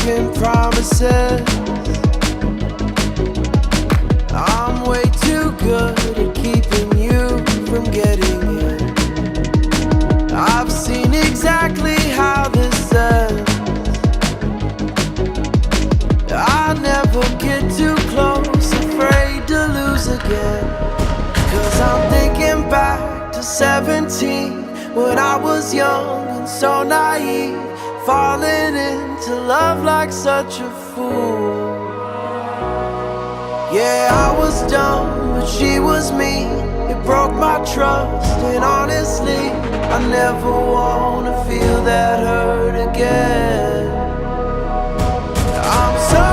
broken promises. I'm way too good at keeping you from getting in. I've seen exactly how this ends. I never get too close, afraid to lose again. 'Cause I'm thinking back to 17, when I was young and so naive, falling into love like such a fool. Yeah, I was dumb, but she was me. It broke my trust, and honestly, I never wanna feel that hurt again. I'm so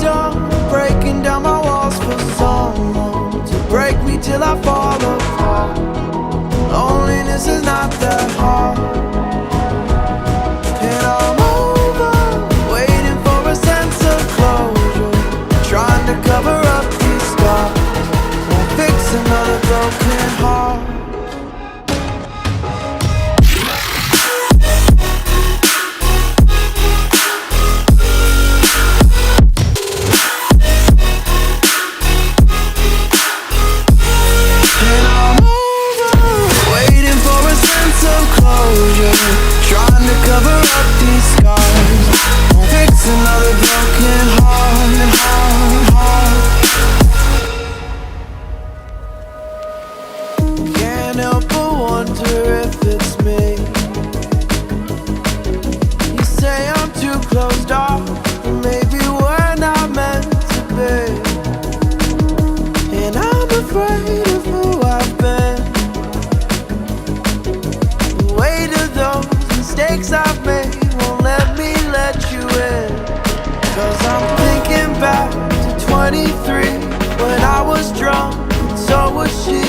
done breaking down my walls for someone to break me till I fall apart. Loneliness is not that hard, and I'm over waiting for a sense of closure, trying to cover up these scars. Won't fix another broken heart. Trying to cover up these scars, won't fix another broken heart, Can't help but wonder if it's me. You say I'm too closed off, but maybe we're not meant to be. And I'm afraid of who I've been. The weight of those mistakes I've made won't let me let you in. 'Cause I'm thinking back to 23, when I was drunk and so was she.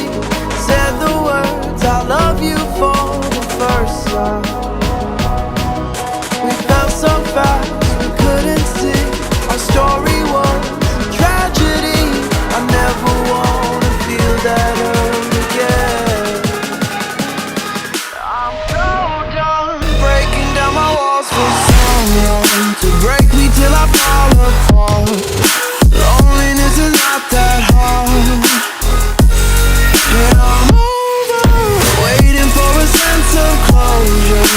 Said the words I love you for the first time. We felt so fast we couldn't see. Our story was a tragedy. I never wanna feel that hurt again. I'm so done breaking down my walls for someone to break me till I fall apart. Loneliness is not that hard, and I'm over waiting for a sense of closure,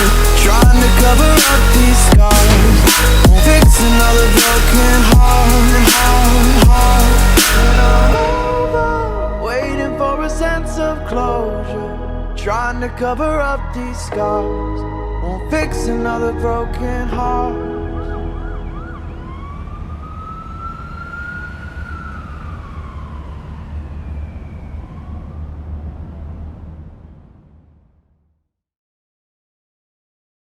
trying to cover up these scars. Won't fix another broken heart, and I'm over waiting for a sense of closure, trying to cover up these scars. Won't fix another broken heart.